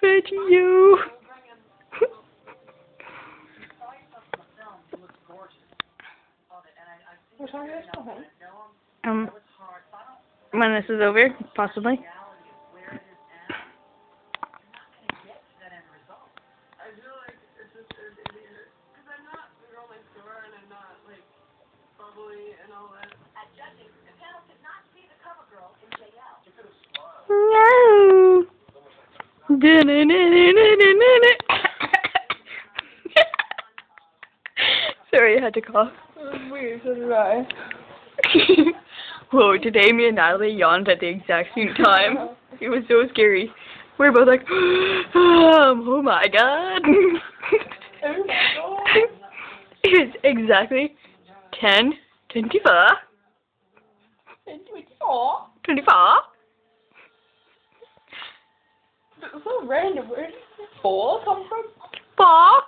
Video. When this is over, possibly. No. Sorry, I had to cough. Weird, so did I. Whoa, today me and Natalie yawned at the exact same time. It was so scary. We were both like, oh my god. Oh my god. It was exactly 10:24. 24? 24? It's so random. Where did 4 come from? 4?